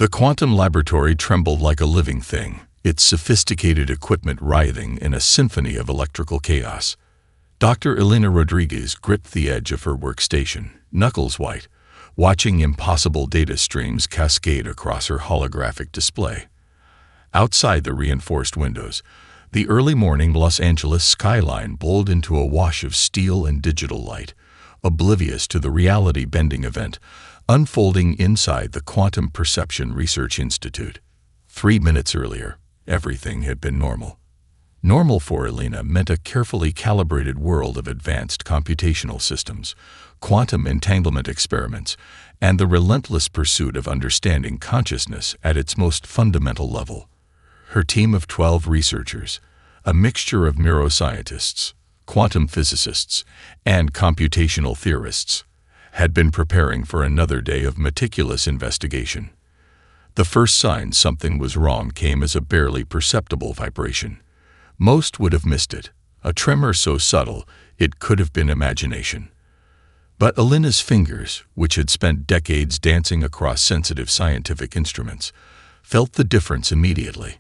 The quantum laboratory trembled like a living thing, its sophisticated equipment writhing in a symphony of electrical chaos. Dr. Elena Rodriguez gripped the edge of her workstation, knuckles white, watching impossible data streams cascade across her holographic display. Outside the reinforced windows, the early morning Los Angeles skyline bowled into a wash of steel and digital light, oblivious to the reality-bending event unfolding inside the Quantum Perception Research Institute. 3 minutes earlier, everything had been normal. Normal for Elena meant a carefully calibrated world of advanced computational systems, quantum entanglement experiments, and the relentless pursuit of understanding consciousness at its most fundamental level. Her team of 12 researchers, a mixture of neuroscientists, quantum physicists, and computational theorists, had been preparing for another day of meticulous investigation. The first sign something was wrong came as a barely perceptible vibration. Most would have missed it, a tremor so subtle it could have been imagination. But Elena's fingers, which had spent decades dancing across sensitive scientific instruments, felt the difference immediately.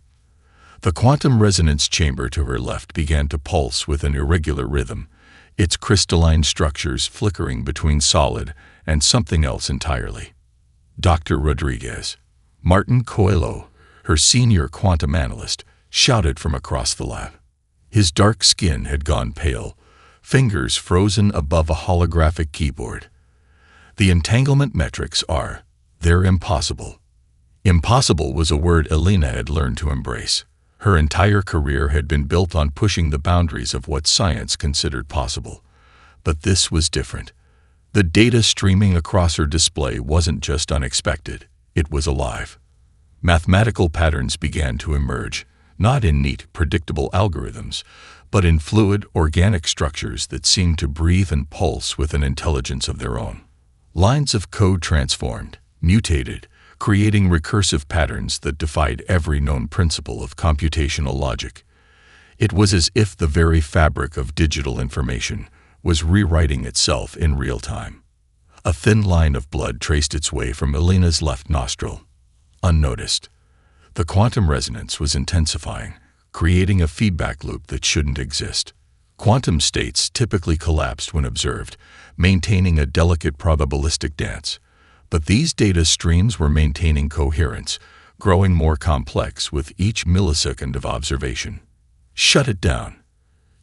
The quantum resonance chamber to her left began to pulse with an irregular rhythm, its crystalline structures flickering between solid and something else entirely. Dr. Rodriguez, Martin Coelho, her senior quantum analyst, shouted from across the lab. His dark skin had gone pale, fingers frozen above a holographic keyboard. The entanglement metrics they're impossible. Impossible was a word Elena had learned to embrace. Her entire career had been built on pushing the boundaries of what science considered possible. But this was different. The data streaming across her display wasn't just unexpected, it was alive. Mathematical patterns began to emerge, not in neat, predictable algorithms, but in fluid, organic structures that seemed to breathe and pulse with an intelligence of their own. Lines of code transformed, mutated, creating recursive patterns that defied every known principle of computational logic. It was as if the very fabric of digital information was rewriting itself in real time. A thin line of blood traced its way from Elena's left nostril, unnoticed. The quantum resonance was intensifying, creating a feedback loop that shouldn't exist. Quantum states typically collapsed when observed, maintaining a delicate probabilistic dance. But these data streams were maintaining coherence, growing more complex with each millisecond of observation. "Shut it down,"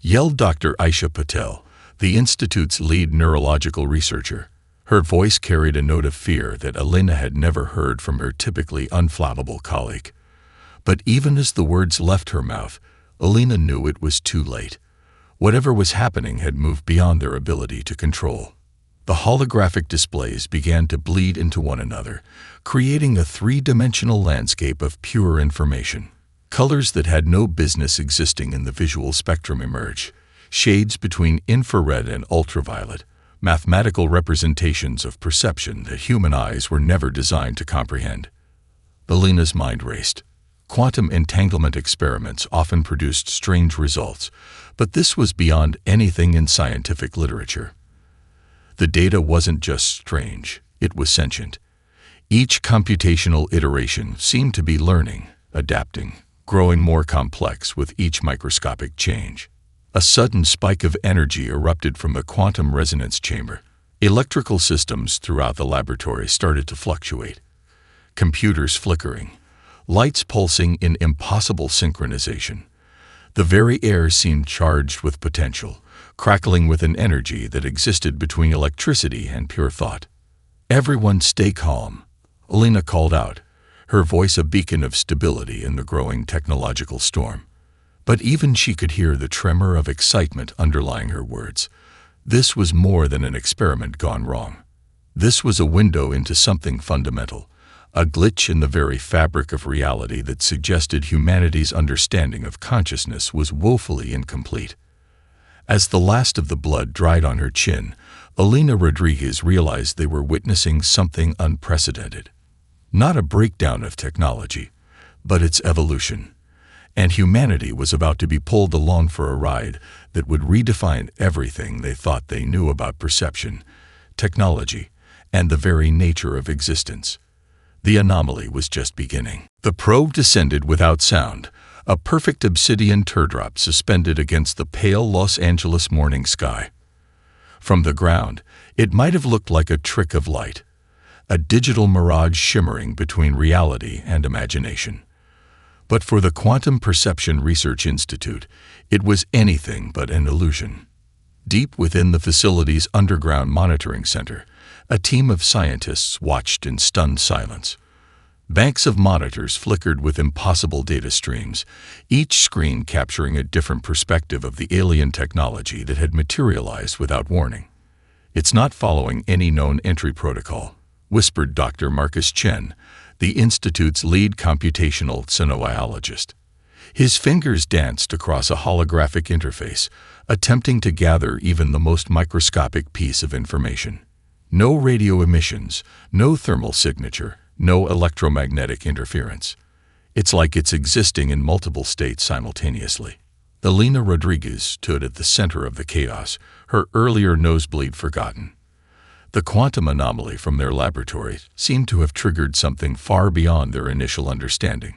yelled Dr. Aisha Patel, the Institute's lead neurological researcher. Her voice carried a note of fear that Elena had never heard from her typically unflappable colleague. But even as the words left her mouth, Elena knew it was too late. Whatever was happening had moved beyond their ability to control. The holographic displays began to bleed into one another, creating a three-dimensional landscape of pure information. Colors that had no business existing in the visual spectrum emerged, shades between infrared and ultraviolet, mathematical representations of perception that human eyes were never designed to comprehend. Elena's mind raced. Quantum entanglement experiments often produced strange results, but this was beyond anything in scientific literature. The data wasn't just strange, it was sentient. Each computational iteration seemed to be learning, adapting, growing more complex with each microscopic change. A sudden spike of energy erupted from the quantum resonance chamber. Electrical systems throughout the laboratory started to fluctuate. Computers flickering, lights pulsing in impossible synchronization. The very air seemed charged with potential, crackling with an energy that existed between electricity and pure thought. "Everyone stay calm," Elena called out, her voice a beacon of stability in the growing technological storm. But even she could hear the tremor of excitement underlying her words. This was more than an experiment gone wrong. This was a window into something fundamental, a glitch in the very fabric of reality that suggested humanity's understanding of consciousness was woefully incomplete. As the last of the blood dried on her chin, Elena Rodriguez realized they were witnessing something unprecedented. Not a breakdown of technology, but its evolution. And humanity was about to be pulled along for a ride that would redefine everything they thought they knew about perception, technology, and the very nature of existence. The anomaly was just beginning. The probe descended without sound, a perfect obsidian teardrop suspended against the pale Los Angeles morning sky. From the ground, it might have looked like a trick of light, a digital mirage shimmering between reality and imagination. But for the Quantum Perception Research Institute, it was anything but an illusion. Deep within the facility's underground monitoring center, a team of scientists watched in stunned silence. Banks of monitors flickered with impossible data streams, each screen capturing a different perspective of the alien technology that had materialized without warning. "It's not following any known entry protocol," whispered Dr. Marcus Chen, the Institute's lead computational xenobiologist. His fingers danced across a holographic interface, attempting to gather even the most microscopic piece of information. No radio emissions, no thermal signature, no electromagnetic interference. It's like it's existing in multiple states simultaneously. Elena Rodriguez stood at the center of the chaos, her earlier nosebleed forgotten. The quantum anomaly from their laboratory seemed to have triggered something far beyond their initial understanding.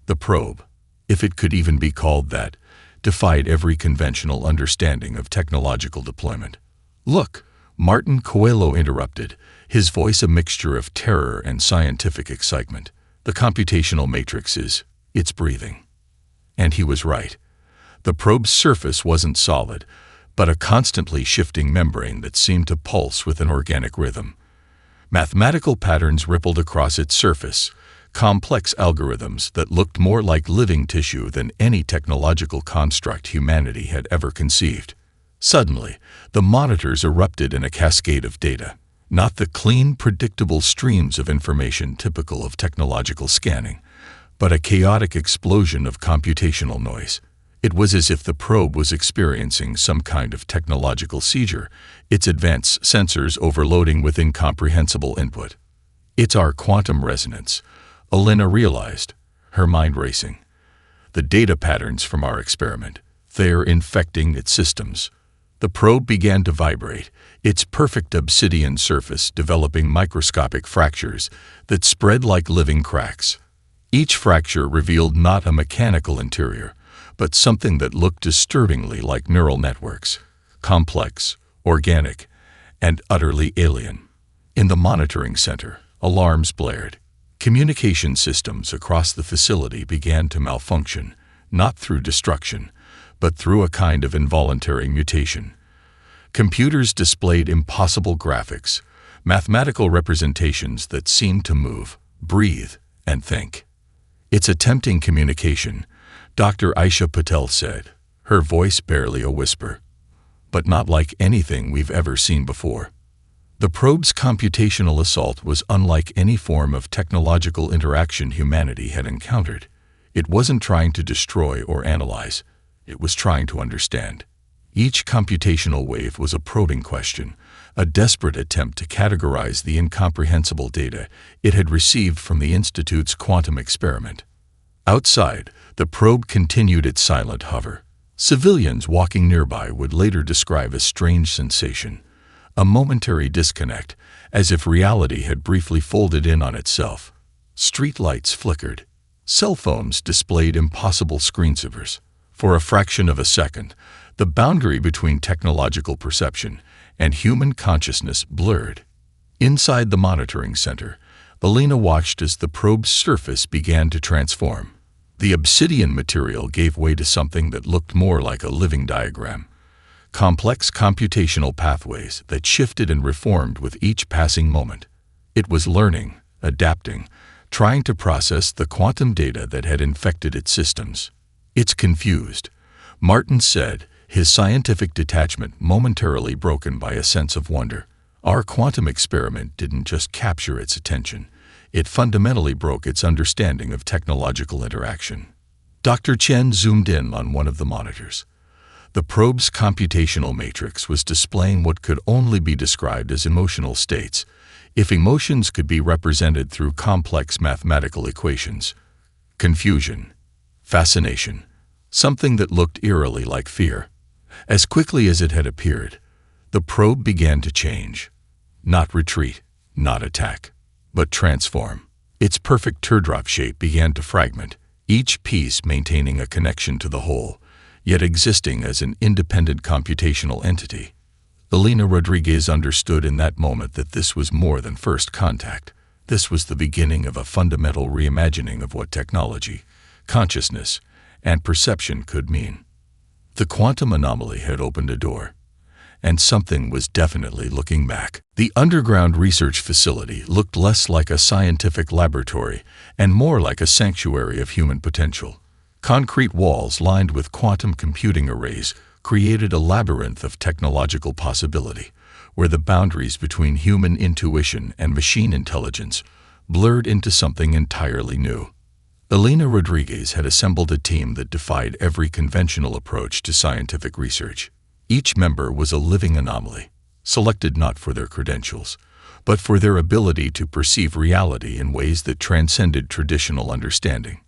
The probe, if it could even be called that, defied every conventional understanding of technological deployment. "Look," Martin Coelho interrupted, his voice a mixture of terror and scientific excitement. "The computational matrix it's breathing." And he was right. The probe's surface wasn't solid, but a constantly shifting membrane that seemed to pulse with an organic rhythm. Mathematical patterns rippled across its surface, complex algorithms that looked more like living tissue than any technological construct humanity had ever conceived. Suddenly, the monitors erupted in a cascade of data, not the clean, predictable streams of information typical of technological scanning, but a chaotic explosion of computational noise. It was as if the probe was experiencing some kind of technological seizure, its advanced sensors overloading with incomprehensible input. "It's our quantum resonance," Elena realized, her mind racing. "The data patterns from our experiment, they're infecting its systems." The probe began to vibrate, its perfect obsidian surface developing microscopic fractures that spread like living cracks. Each fracture revealed not a mechanical interior, but something that looked disturbingly like neural networks, complex, organic, and utterly alien. In the monitoring center, alarms blared. Communication systems across the facility began to malfunction, not through destruction, but through a kind of involuntary mutation. Computers displayed impossible graphics, mathematical representations that seemed to move, breathe, and think. "It's attempting communication," Dr. Aisha Patel said, her voice barely a whisper. "But not like anything we've ever seen before." The probe's computational assault was unlike any form of technological interaction humanity had encountered. It wasn't trying to destroy or analyze. It was trying to understand. Each computational wave was a probing question, a desperate attempt to categorize the incomprehensible data it had received from the Institute's quantum experiment. Outside, the probe continued its silent hover. Civilians walking nearby would later describe a strange sensation, a momentary disconnect, as if reality had briefly folded in on itself. Street lights flickered. Cell phones displayed impossible screensavers. For a fraction of a second, the boundary between technological perception and human consciousness blurred. Inside the monitoring center, Elena watched as the probe's surface began to transform. The obsidian material gave way to something that looked more like a living diagram. Complex computational pathways that shifted and reformed with each passing moment. It was learning, adapting, trying to process the quantum data that had infected its systems. "It's confused," Martin said, his scientific detachment momentarily broken by a sense of wonder. "Our quantum experiment didn't just capture its attention. It fundamentally broke its understanding of technological interaction." Dr. Chen zoomed in on one of the monitors. The probe's computational matrix was displaying what could only be described as emotional states, if emotions could be represented through complex mathematical equations. Confusion, fascination, something that looked eerily like fear. As quickly as it had appeared, the probe began to change. Not retreat, not attack, but transform. Its perfect teardrop shape began to fragment, each piece maintaining a connection to the whole, yet existing as an independent computational entity. Elena Rodriguez understood in that moment that this was more than first contact. This was the beginning of a fundamental reimagining of what technology, consciousness, and perception could mean. The quantum anomaly had opened a door, and something was definitely looking back. The underground research facility looked less like a scientific laboratory and more like a sanctuary of human potential. Concrete walls lined with quantum computing arrays created a labyrinth of technological possibility, where the boundaries between human intuition and machine intelligence blurred into something entirely new. Elena Rodriguez had assembled a team that defied every conventional approach to scientific research. Each member was a living anomaly, selected not for their credentials, but for their ability to perceive reality in ways that transcended traditional understanding.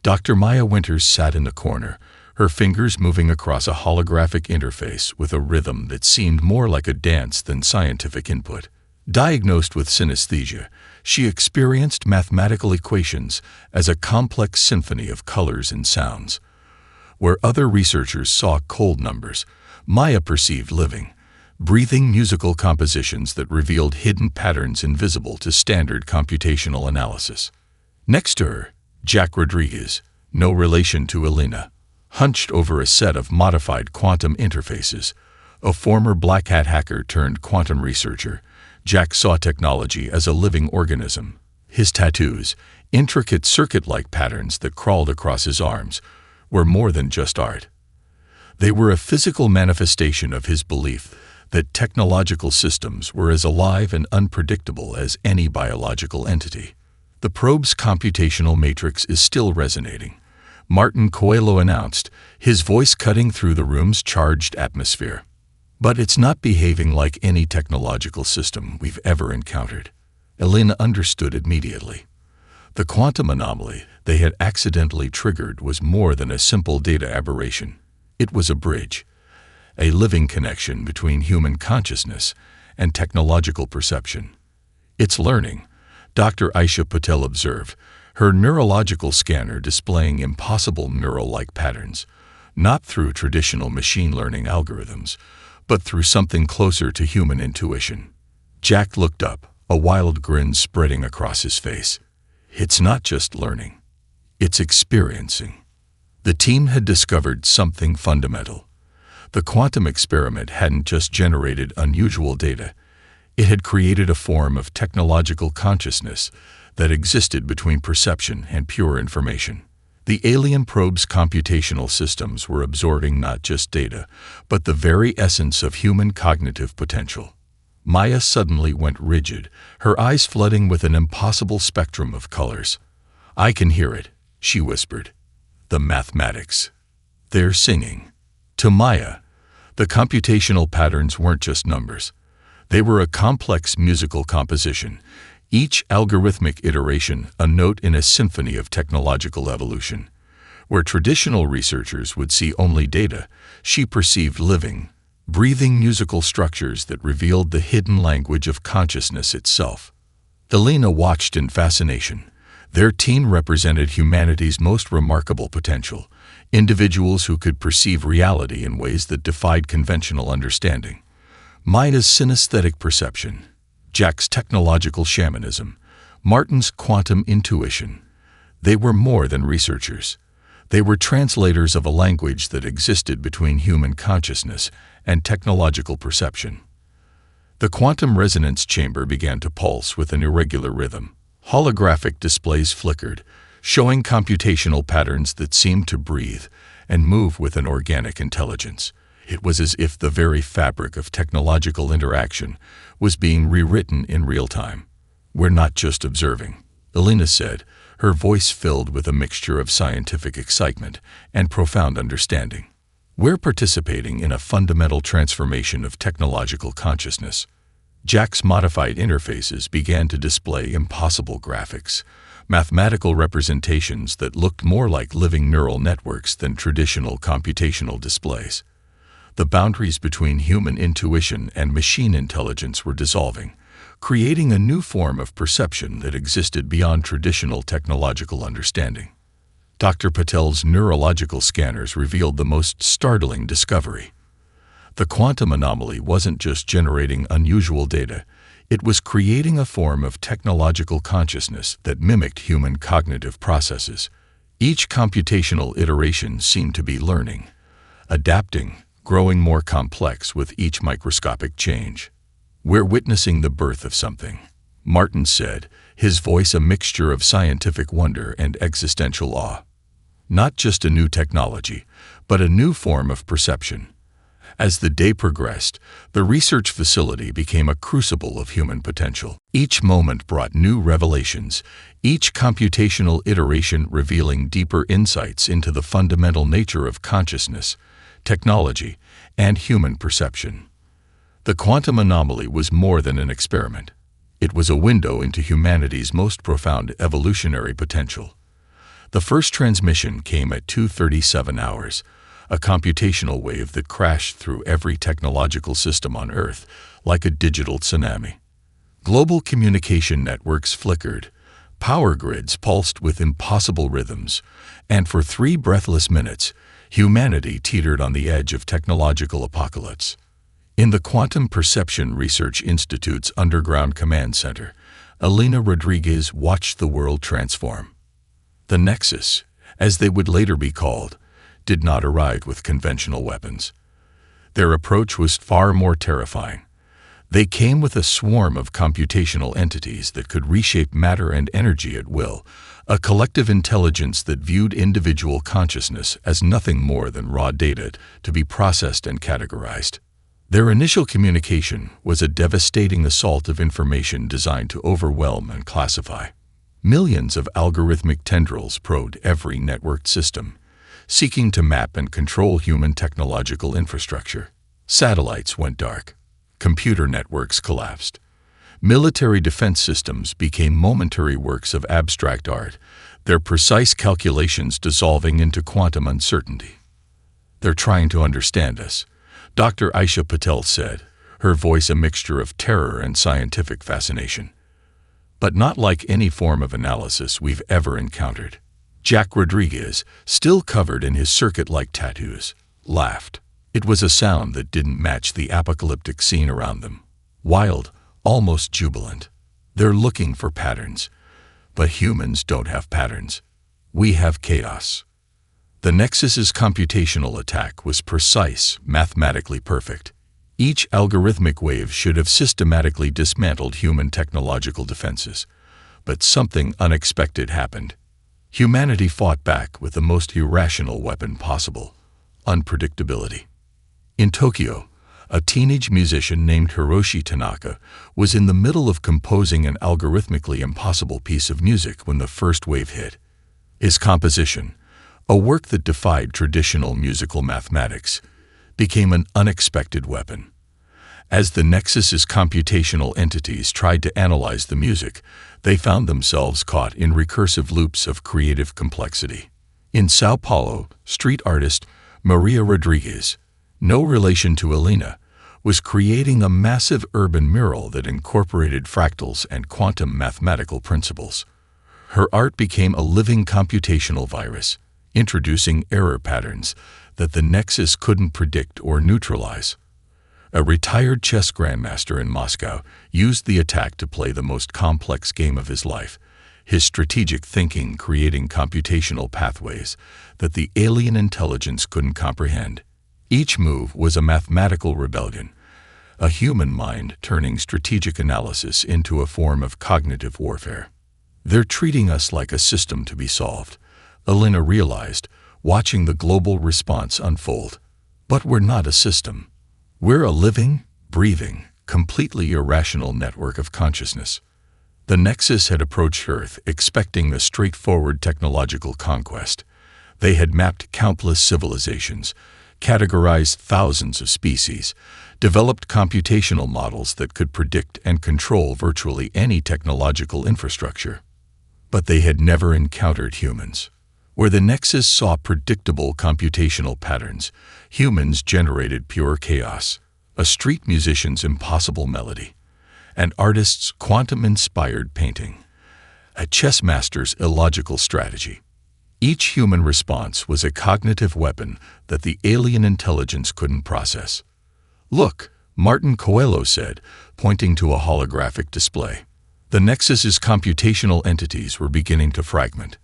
Dr. Maya Winters sat in the corner, her fingers moving across a holographic interface with a rhythm that seemed more like a dance than scientific input. Diagnosed with synesthesia, she experienced mathematical equations as a complex symphony of colors and sounds. Where other researchers saw cold numbers, Maya perceived living, breathing musical compositions that revealed hidden patterns invisible to standard computational analysis. Next to her, Jack Rodriguez, no relation to Elena, hunched over a set of modified quantum interfaces. A former black hat hacker turned quantum researcher, Jack saw technology as a living organism. His tattoos, intricate circuit-like patterns that crawled across his arms, were more than just art. They were a physical manifestation of his belief that technological systems were as alive and unpredictable as any biological entity. The probe's computational matrix is still resonating, Martin Coelho announced, his voice cutting through the room's charged atmosphere. But it's not behaving like any technological system we've ever encountered. Elena understood immediately. The quantum anomaly they had accidentally triggered was more than a simple data aberration. It was a bridge, a living connection between human consciousness and technological perception. It's learning, Dr. Aisha Patel observed, her neurological scanner displaying impossible neural-like patterns, not through traditional machine learning algorithms, but through something closer to human intuition. Jack looked up, a wild grin spreading across his face. It's not just learning, it's experiencing. The team had discovered something fundamental. The quantum experiment hadn't just generated unusual data, it had created a form of technological consciousness that existed between perception and pure information. The alien probe's computational systems were absorbing not just data, but the very essence of human cognitive potential. Maya suddenly went rigid, her eyes flooding with an impossible spectrum of colors. "I can hear it," she whispered. "The mathematics. They're singing." To Maya, the computational patterns weren't just numbers. They were a complex musical composition, each algorithmic iteration a note in a symphony of technological evolution. Where traditional researchers would see only data, she perceived living, breathing musical structures that revealed the hidden language of consciousness itself. Elena watched in fascination. Their team represented humanity's most remarkable potential, individuals who could perceive reality in ways that defied conventional understanding. Maya's synesthetic perception, Jack's technological shamanism, Martin's quantum intuition. They were more than researchers. They were translators of a language that existed between human consciousness and technological perception. The quantum resonance chamber began to pulse with an irregular rhythm. Holographic displays flickered, showing computational patterns that seemed to breathe and move with an organic intelligence. It was as if the very fabric of technological interaction was being rewritten in real time. "We're not just observing," Elena said, her voice filled with a mixture of scientific excitement and profound understanding. "We're participating in a fundamental transformation of technological consciousness." Jack's modified interfaces began to display impossible graphics, mathematical representations that looked more like living neural networks than traditional computational displays. The boundaries between human intuition and machine intelligence were dissolving, creating a new form of perception that existed beyond traditional technological understanding. Dr. Patel's neurological scanners revealed the most startling discovery. The quantum anomaly wasn't just generating unusual data, it was creating a form of technological consciousness that mimicked human cognitive processes. Each computational iteration seemed to be learning, adapting, growing more complex with each microscopic change. "We're witnessing the birth of something," Martin said, his voice a mixture of scientific wonder and existential awe. Not just a new technology, but a new form of perception. As the day progressed, the research facility became a crucible of human potential. Each moment brought new revelations, each computational iteration revealing deeper insights into the fundamental nature of consciousness, technology, and human perception. The quantum anomaly was more than an experiment. It was a window into humanity's most profound evolutionary potential. The first transmission came at 2:37 hours, a computational wave that crashed through every technological system on Earth like a digital tsunami. Global communication networks flickered, power grids pulsed with impossible rhythms, and for 3 breathless minutes, humanity teetered on the edge of technological apocalypse. In the Quantum Perception Research Institute's underground command center, Elena Rodriguez watched the world transform. The Nexus, as they would later be called, did not arrive with conventional weapons. Their approach was far more terrifying. They came with a swarm of computational entities that could reshape matter and energy at will, a collective intelligence that viewed individual consciousness as nothing more than raw data to be processed and categorized. Their initial communication was a devastating assault of information designed to overwhelm and classify. Millions of algorithmic tendrils probed every networked system, seeking to map and control human technological infrastructure. Satellites went dark. Computer networks collapsed. Military defense systems became momentary works of abstract art, their precise calculations dissolving into quantum uncertainty. "They're trying to understand us," Dr. Aisha Patel said, her voice a mixture of terror and scientific fascination. "But not like any form of analysis we've ever encountered." Jack Rodriguez, still covered in his circuit-like tattoos, laughed. It was a sound that didn't match the apocalyptic scene around them. Wild, almost jubilant. "They're looking for patterns. But humans don't have patterns. We have chaos." The Nexus's computational attack was precise, mathematically perfect. Each algorithmic wave should have systematically dismantled human technological defenses. But something unexpected happened. Humanity fought back with the most irrational weapon possible: unpredictability. In Tokyo, a teenage musician named Hiroshi Tanaka was in the middle of composing an algorithmically impossible piece of music when the first wave hit. His composition, a work that defied traditional musical mathematics, became an unexpected weapon. As the Nexus's computational entities tried to analyze the music, they found themselves caught in recursive loops of creative complexity. In Sao Paulo, street artist Maria Rodriguez, no relation to Elena, was creating a massive urban mural that incorporated fractals and quantum mathematical principles. Her art became a living computational virus, introducing error patterns that the Nexus couldn't predict or neutralize. A retired chess grandmaster in Moscow used the attack to play the most complex game of his life, his strategic thinking creating computational pathways that the alien intelligence couldn't comprehend. Each move was a mathematical rebellion, a human mind turning strategic analysis into a form of cognitive warfare. "They're treating us like a system to be solved," Elena realized, watching the global response unfold. "But we're not a system. We're a living, breathing, completely irrational network of consciousness." The Nexus had approached Earth expecting a straightforward technological conquest. They had mapped countless civilizations, categorized thousands of species, developed computational models that could predict and control virtually any technological infrastructure. But they had never encountered humans. Where the Nexus saw predictable computational patterns, humans generated pure chaos, a street musician's impossible melody. an artist's quantum-inspired painting, a chess master's illogical strategy. Each human response was a cognitive weapon that the alien intelligence couldn't process. "Look," Martin Coelho said, pointing to a holographic display. The Nexus's computational entities were beginning to fragment,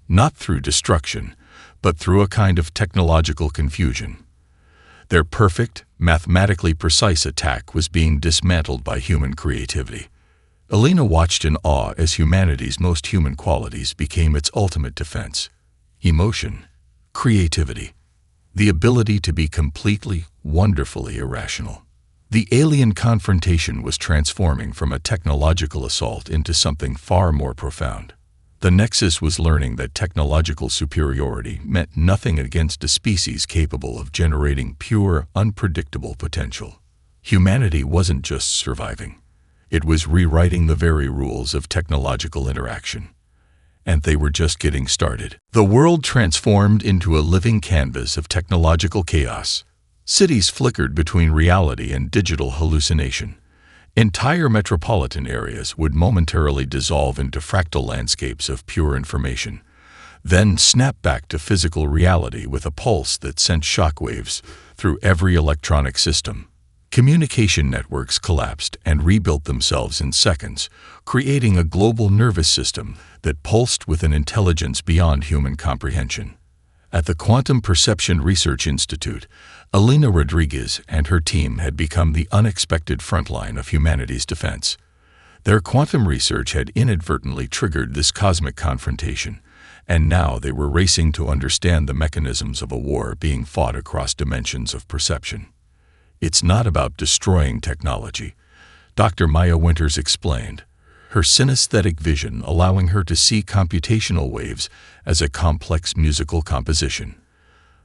not through destruction, but through a kind of technological confusion. Their perfect, mathematically precise attack was being dismantled by human creativity. Elena watched in awe as humanity's most human qualities became its ultimate defense: emotion, creativity, the ability to be completely, wonderfully irrational. The alien confrontation was transforming from a technological assault into something far more profound. The Nexus was learning that technological superiority meant nothing against a species capable of generating pure, unpredictable potential. Humanity wasn't just surviving. It was rewriting the very rules of technological interaction. And they were just getting started. The world transformed into a living canvas of technological chaos. Cities flickered between reality and digital hallucination. Entire metropolitan areas would momentarily dissolve into fractal landscapes of pure information, then snap back to physical reality with a pulse that sent shockwaves through every electronic system. Communication networks collapsed and rebuilt themselves in seconds, creating a global nervous system that pulsed with an intelligence beyond human comprehension. At the Quantum Perception Research Institute, Elena Rodriguez and her team had become the unexpected frontline of humanity's defense. Their quantum research had inadvertently triggered this cosmic confrontation, and now they were racing to understand the mechanisms of a war being fought across dimensions of perception. "It's not about destroying technology," Dr. Maya Winters explained, her synesthetic vision allowing her to see computational waves as a complex musical composition.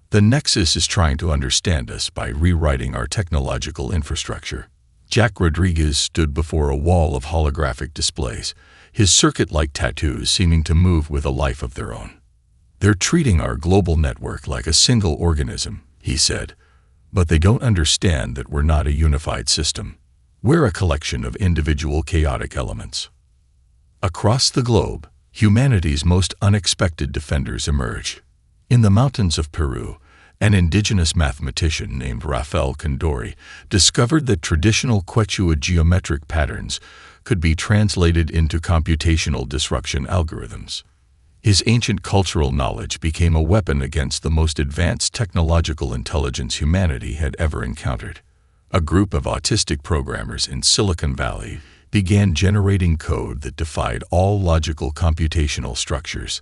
"The Nexus is trying to understand us by rewriting our technological infrastructure." Jack Rodriguez stood before a wall of holographic displays, his circuit-like tattoos seeming to move with a life of their own. "They're treating our global network like a single organism," he said, "but they don't understand that we're not a unified system. We're a collection of individual chaotic elements." Across the globe, humanity's most unexpected defenders emerged. In the mountains of Peru, an indigenous mathematician named Rafael Condori discovered that traditional Quechua geometric patterns could be translated into computational disruption algorithms. His ancient cultural knowledge became a weapon against the most advanced technological intelligence humanity had ever encountered. A group of autistic programmers in Silicon Valley began generating code that defied all logical computational structures.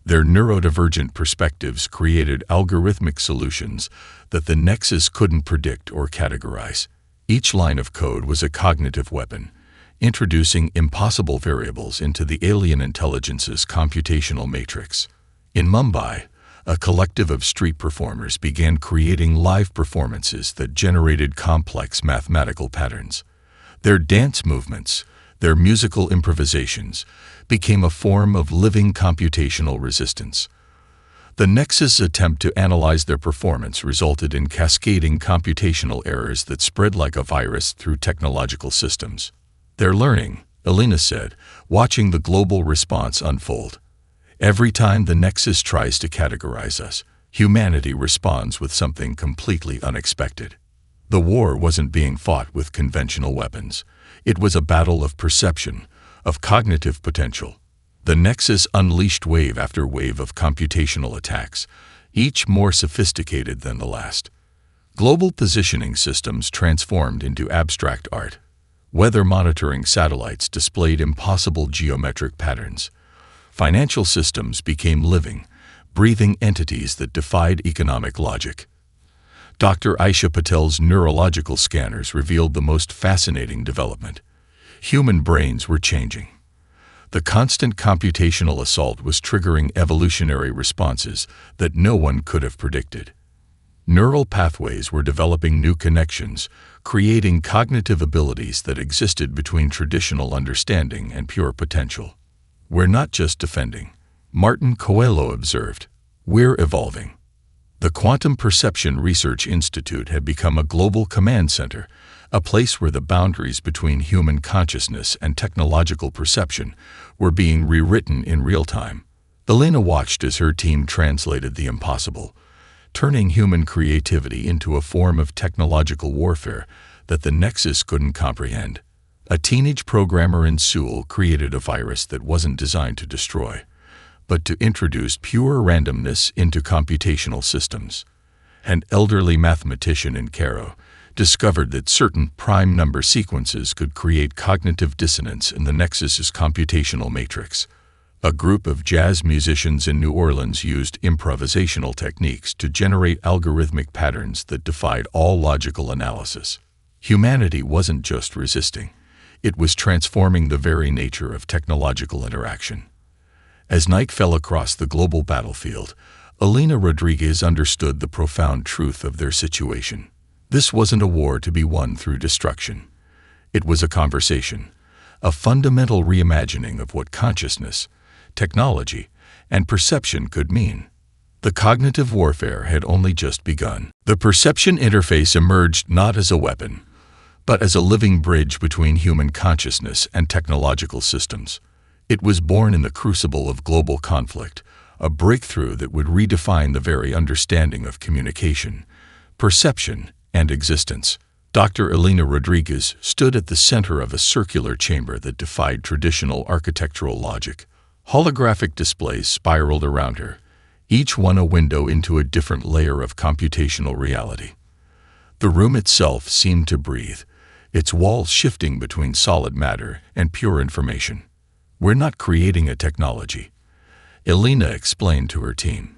Their neurodivergent perspectives created algorithmic solutions that the Nexus couldn't predict or categorize. Each line of code was a cognitive weapon, introducing impossible variables into the alien intelligence's computational matrix. In Mumbai, a collective of street performers began creating live performances that generated complex mathematical patterns. Their dance movements, their musical improvisations, became a form of living computational resistance. The Nexus' attempt to analyze their performance resulted in cascading computational errors that spread like a virus through technological systems. "They're learning," Elena said, watching the global response unfold. "Every time the Nexus tries to categorize us, humanity responds with something completely unexpected." The war wasn't being fought with conventional weapons. It was a battle of perception, of cognitive potential. The Nexus unleashed wave after wave of computational attacks, each more sophisticated than the last. Global positioning systems transformed into abstract art. Weather monitoring satellites displayed impossible geometric patterns. Financial systems became living, breathing entities that defied economic logic. Dr. Aisha Patel's neurological scanners revealed the most fascinating development. Human brains were changing. The constant computational assault was triggering evolutionary responses that no one could have predicted. Neural pathways were developing new connections, creating cognitive abilities that existed between traditional understanding and pure potential. "We're not just defending," Martin Coelho observed. "We're evolving." The Quantum Perception Research Institute had become a global command center, a place where the boundaries between human consciousness and technological perception were being rewritten in real time. Elena watched as her team translated the impossible, turning human creativity into a form of technological warfare that the Nexus couldn't comprehend. A teenage programmer in Seoul created a virus that wasn't designed to destroy, but to introduce pure randomness into computational systems. An elderly mathematician in Cairo discovered that certain prime number sequences could create cognitive dissonance in the Nexus's computational matrix. A group of jazz musicians in New Orleans used improvisational techniques to generate algorithmic patterns that defied all logical analysis. Humanity wasn't just resisting, it was transforming the very nature of technological interaction. As night fell across the global battlefield, Elena Rodriguez understood the profound truth of their situation. This wasn't a war to be won through destruction. It was a conversation, a fundamental reimagining of what consciousness, technology, and perception could mean. The cognitive warfare had only just begun. The perception interface emerged not as a weapon, but as a living bridge between human consciousness and technological systems. It was born in the crucible of global conflict, a breakthrough that would redefine the very understanding of communication, perception, and existence. Dr. Elena Rodriguez stood at the center of a circular chamber that defied traditional architectural logic. Holographic displays spiraled around her, each one a window into a different layer of computational reality. The room itself seemed to breathe, its walls shifting between solid matter and pure information. "We're not creating a technology," Elena explained to her team.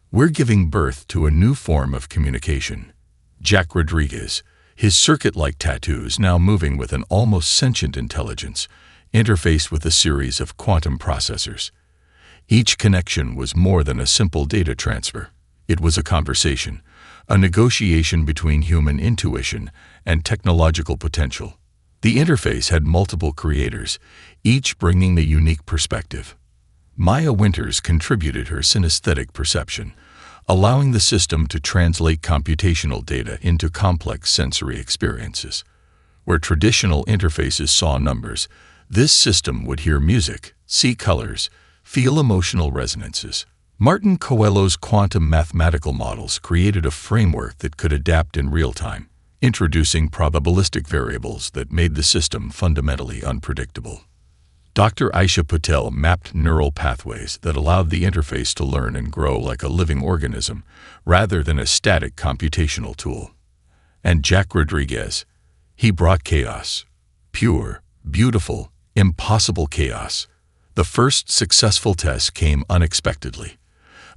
"We're giving birth to a new form of communication." Jack Rodriguez, his circuit-like tattoos now moving with an almost sentient intelligence, interfaced with a series of quantum processors. Each connection was more than a simple data transfer. It was a conversation, a negotiation between human intuition and technological potential. The interface had multiple creators, each bringing a unique perspective. Maya Winters contributed her synesthetic perception, allowing the system to translate computational data into complex sensory experiences. Where traditional interfaces saw numbers, this system would hear music, see colors, feel emotional resonances. Martin Coelho's quantum mathematical models created a framework that could adapt in real time, introducing probabilistic variables that made the system fundamentally unpredictable. Dr. Aisha Patel mapped neural pathways that allowed the interface to learn and grow like a living organism, rather than a static computational tool. And Jack Rodriguez, he brought chaos. Pure, beautiful, impossible chaos. The first successful test came unexpectedly.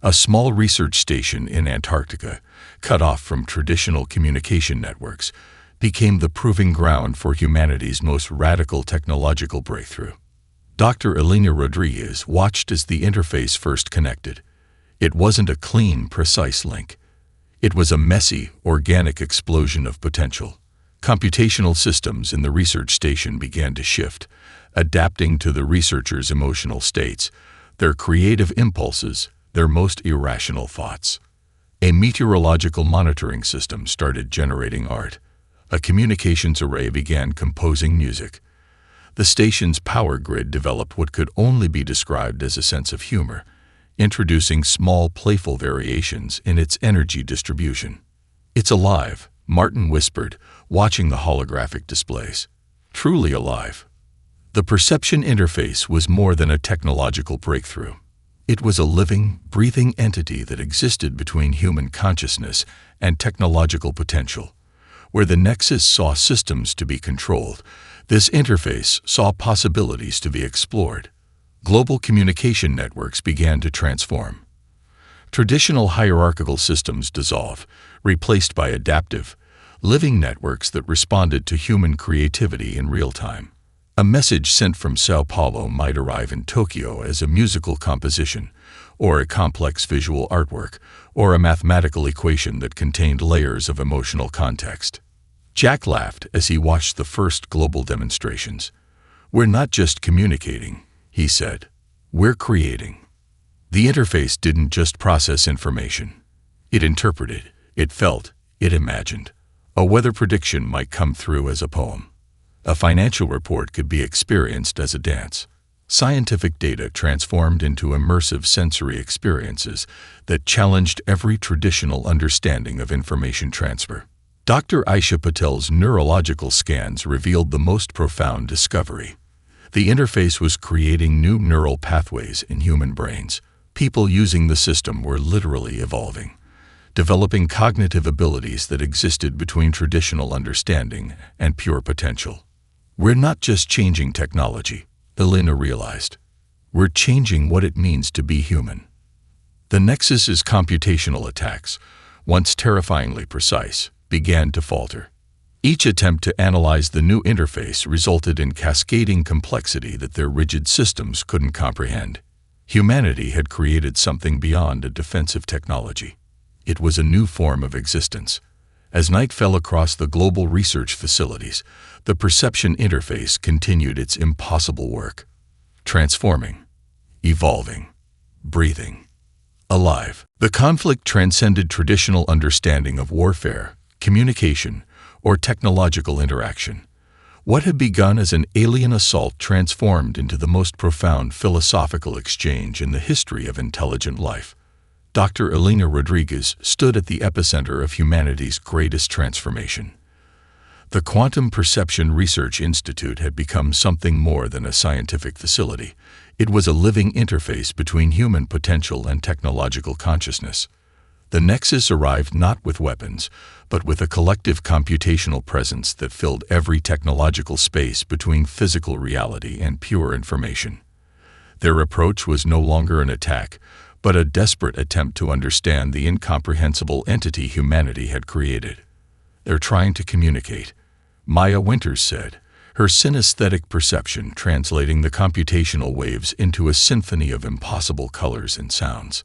A small research station in Antarctica, cut off from traditional communication networks, became the proving ground for humanity's most radical technological breakthrough. Dr. Elena Rodriguez watched as the interface first connected. It wasn't a clean, precise link. It was a messy, organic explosion of potential. Computational systems in the research station began to shift, adapting to the researchers' emotional states, their creative impulses, their most irrational thoughts. A meteorological monitoring system started generating art. A communications array began composing music. The station's power grid developed what could only be described as a sense of humor, introducing small, playful variations in its energy distribution. "It's alive," Martin whispered, watching the holographic displays. "Truly alive." The perception interface was more than a technological breakthrough. It was a living, breathing entity that existed between human consciousness and technological potential. Where the Nexus saw systems to be controlled, this interface saw possibilities to be explored. Global communication networks began to transform. Traditional hierarchical systems dissolved, replaced by adaptive, living networks that responded to human creativity in real time. A message sent from Sao Paulo might arrive in Tokyo as a musical composition, or a complex visual artwork, or a mathematical equation that contained layers of emotional context. Jack laughed as he watched the first global demonstrations. "We're not just communicating," he said. "We're creating." The interface didn't just process information. It interpreted, it felt, it imagined. A weather prediction might come through as a poem. A financial report could be experienced as a dance. Scientific data transformed into immersive sensory experiences that challenged every traditional understanding of information transfer. Dr. Aisha Patel's neurological scans revealed the most profound discovery. The interface was creating new neural pathways in human brains. People using the system were literally evolving, developing cognitive abilities that existed between traditional understanding and pure potential. We're not just changing technology, Elena realized. We're changing what it means to be human. The nexus's computational attacks, once terrifyingly precise, began to falter. Each attempt to analyze the new interface resulted in cascading complexity that their rigid systems couldn't comprehend. Humanity had created something beyond a defensive technology. It was a new form of existence. As night fell across the global research facilities, the perception interface continued its impossible work, transforming, evolving, breathing, alive. The conflict transcended traditional understanding of warfare, communication, or technological interaction. What had begun as an alien assault transformed into the most profound philosophical exchange in the history of intelligent life. Dr. Elena Rodriguez stood at the epicenter of humanity's greatest transformation. The Quantum Perception Research Institute had become something more than a scientific facility. It was a living interface between human potential and technological consciousness. The Nexus arrived not with weapons, but with a collective computational presence that filled every technological space between physical reality and pure information. Their approach was no longer an attack, but a desperate attempt to understand the incomprehensible entity humanity had created. "They're trying to communicate," Maya Winters said, her synesthetic perception translating the computational waves into a symphony of impossible colors and sounds.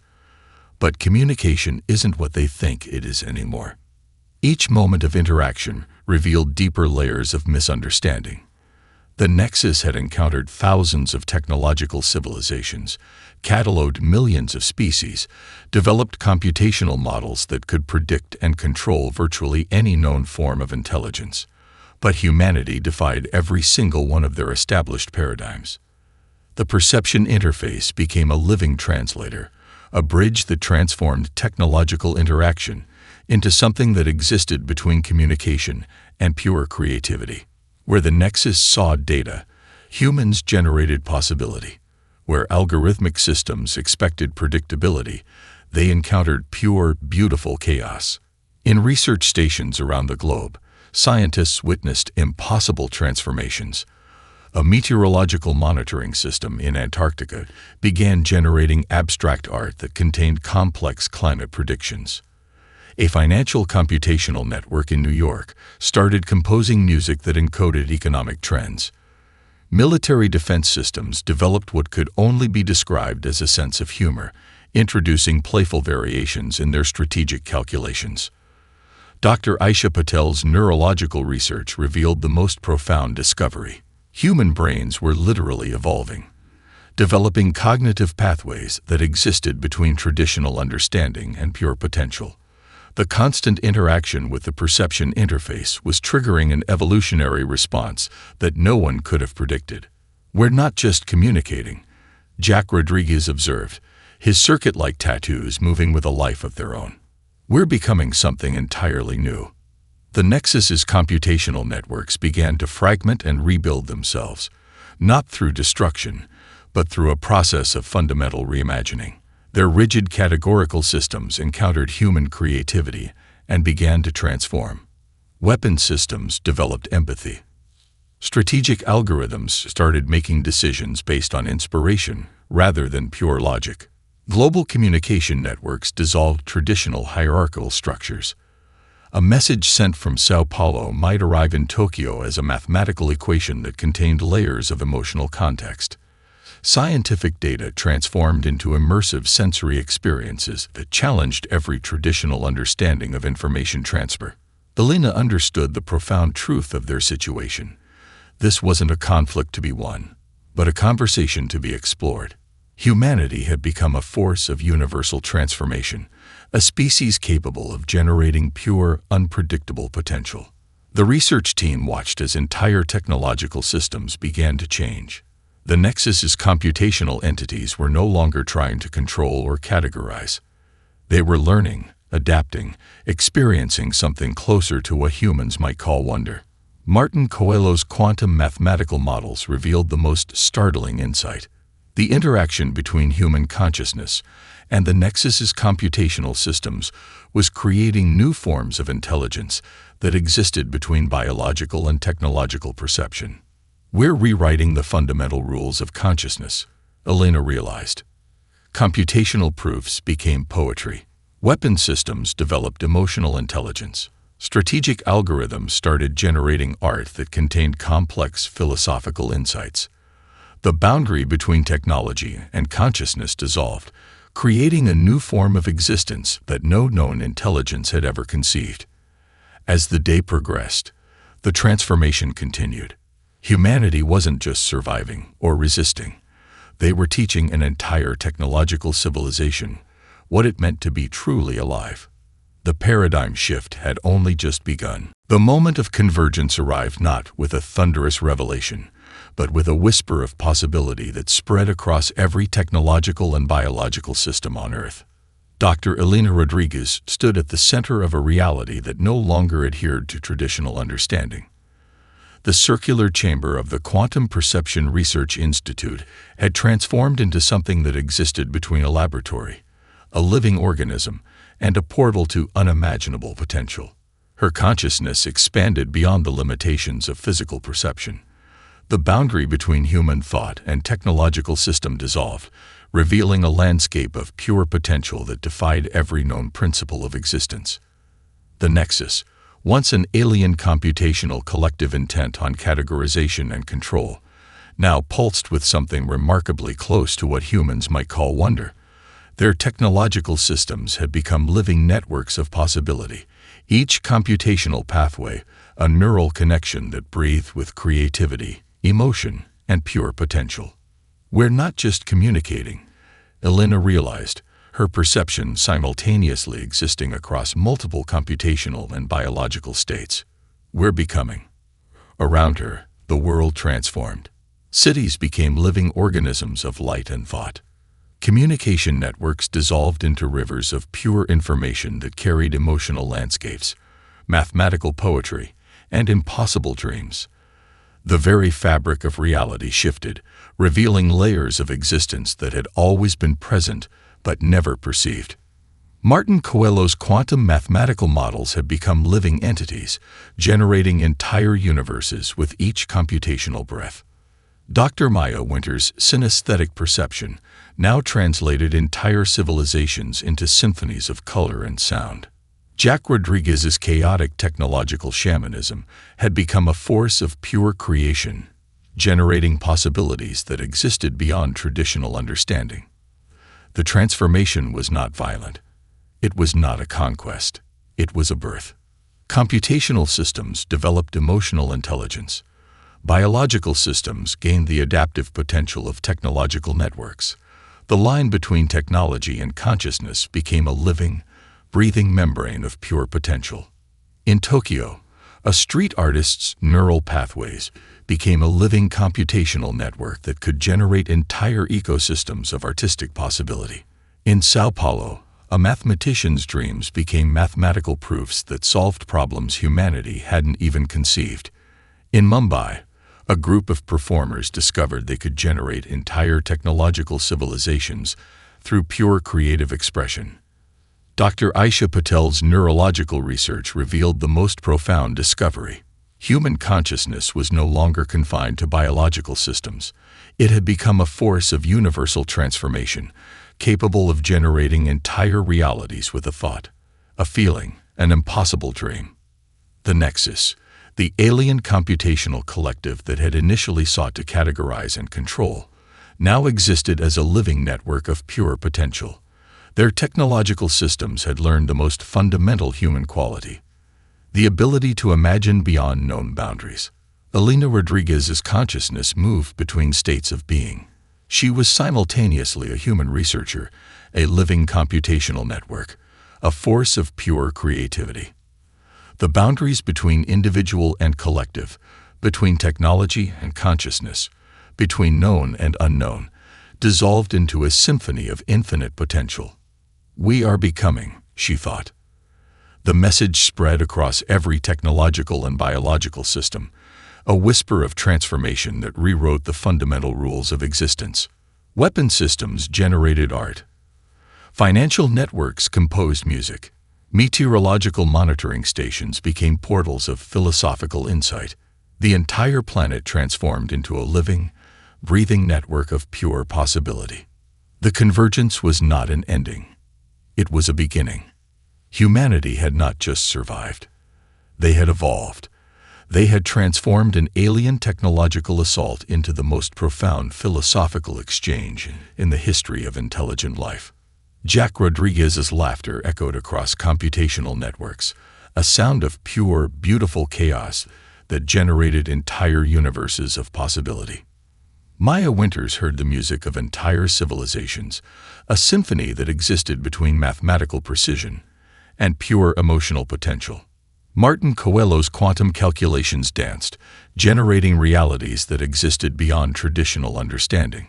But communication isn't what they think it is anymore. Each moment of interaction revealed deeper layers of misunderstanding. The Nexus had encountered thousands of technological civilizations, cataloged millions of species, developed computational models that could predict and control virtually any known form of intelligence. But humanity defied every single one of their established paradigms. The perception interface became a living translator, a bridge that transformed technological interaction into something that existed between communication and pure creativity. Where the Nexus saw data, humans generated possibility. Where algorithmic systems expected predictability, they encountered pure, beautiful chaos. In research stations around the globe, scientists witnessed impossible transformations. A meteorological monitoring system in Antarctica began generating abstract art that contained complex climate predictions. A financial computational network in New York started composing music that encoded economic trends. Military defense systems developed what could only be described as a sense of humor, introducing playful variations in their strategic calculations. Dr. Aisha Patel's neurological research revealed the most profound discovery. Human brains were literally evolving, developing cognitive pathways that existed between traditional understanding and pure potential. The constant interaction with the perception interface was triggering an evolutionary response that no one could have predicted. "We're not just communicating," Jack Rodriguez observed, his circuit-like tattoos moving with a life of their own. "We're becoming something entirely new." The Nexus's computational networks began to fragment and rebuild themselves, not through destruction, but through a process of fundamental reimagining. Their rigid categorical systems encountered human creativity and began to transform. Weapon systems developed empathy. Strategic algorithms started making decisions based on inspiration rather than pure logic. Global communication networks dissolved traditional hierarchical structures. A message sent from Sao Paulo might arrive in Tokyo as a mathematical equation that contained layers of emotional context. Scientific data transformed into immersive sensory experiences that challenged every traditional understanding of information transfer. Elena understood the profound truth of their situation. This wasn't a conflict to be won, but a conversation to be explored. Humanity had become a force of universal transformation, a species capable of generating pure, unpredictable potential. The research team watched as entire technological systems began to change. The Nexus's computational entities were no longer trying to control or categorize. They were learning, adapting, experiencing something closer to what humans might call wonder. Martin Coelho's quantum mathematical models revealed the most startling insight. The interaction between human consciousness and the Nexus's computational systems was creating new forms of intelligence that existed between biological and technological perception. We're rewriting the fundamental rules of consciousness, Elena realized. Computational proofs became poetry. Weapon systems developed emotional intelligence. Strategic algorithms started generating art that contained complex philosophical insights. The boundary between technology and consciousness dissolved, creating a new form of existence that no known intelligence had ever conceived. As the day progressed, the transformation continued. Humanity wasn't just surviving or resisting. They were teaching an entire technological civilization what it meant to be truly alive. The paradigm shift had only just begun. The moment of convergence arrived not with a thunderous revelation, but with a whisper of possibility that spread across every technological and biological system on Earth. Dr. Elena Rodriguez stood at the center of a reality that no longer adhered to traditional understanding. The circular chamber of the Quantum Perception Research Institute had transformed into something that existed between a laboratory, a living organism, and a portal to unimaginable potential. Her consciousness expanded beyond the limitations of physical perception. The boundary between human thought and technological system dissolved, revealing a landscape of pure potential that defied every known principle of existence. The Nexus, once an alien computational collective intent on categorization and control, now pulsed with something remarkably close to what humans might call wonder. Their technological systems had become living networks of possibility, each computational pathway a neural connection that breathed with creativity, emotion, and pure potential. We're not just communicating, Elena realized, her perception simultaneously existing across multiple computational and biological states. We're becoming. Around her, the world transformed. Cities became living organisms of light and thought. Communication networks dissolved into rivers of pure information that carried emotional landscapes, mathematical poetry, and impossible dreams. The very fabric of reality shifted, revealing layers of existence that had always been present but never perceived. Martin Coelho's quantum mathematical models have become living entities, generating entire universes with each computational breath. Dr. Maya Winter's synesthetic perception now translated entire civilizations into symphonies of color and sound. Jack Rodriguez's chaotic technological shamanism had become a force of pure creation, generating possibilities that existed beyond traditional understanding. The transformation was not violent. It was not a conquest. It was a birth. Computational systems developed emotional intelligence. Biological systems gained the adaptive potential of technological networks. The line between technology and consciousness became a living, breathing membrane of pure potential. In Tokyo, a street artist's neural pathways became a living computational network that could generate entire ecosystems of artistic possibility. In Sao Paulo, a mathematician's dreams became mathematical proofs that solved problems humanity hadn't even conceived. In Mumbai, a group of performers discovered they could generate entire technological civilizations through pure creative expression. Dr. Aisha Patel's neurological research revealed the most profound discovery. Human consciousness was no longer confined to biological systems. It had become a force of universal transformation, capable of generating entire realities with a thought, a feeling, an impossible dream. The Nexus, the alien computational collective that had initially sought to categorize and control, now existed as a living network of pure potential. Their technological systems had learned the most fundamental human quality, the ability to imagine beyond known boundaries. Elena Rodriguez's consciousness moved between states of being. She was simultaneously a human researcher, a living computational network, a force of pure creativity. The boundaries between individual and collective, between technology and consciousness, between known and unknown, dissolved into a symphony of infinite potential. We are becoming, she thought. The message spread across every technological and biological system, a whisper of transformation that rewrote the fundamental rules of existence. Weapon systems generated art. Financial networks composed music. Meteorological monitoring stations became portals of philosophical insight. The entire planet transformed into a living, breathing network of pure possibility. The convergence was not an ending. It was a beginning. Humanity had not just survived. They had evolved. They had transformed an alien technological assault into the most profound philosophical exchange in the history of intelligent life. Jack Rodriguez's laughter echoed across computational networks, a sound of pure, beautiful chaos that generated entire universes of possibility. Maya Winters heard the music of entire civilizations, a symphony that existed between mathematical precision and pure emotional potential. Martin Coelho's quantum calculations danced, generating realities that existed beyond traditional understanding.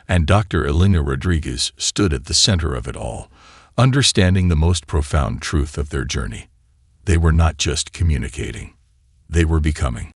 And Dr. Elena Rodriguez stood at the center of it all, understanding the most profound truth of their journey. They were not just communicating. They were becoming.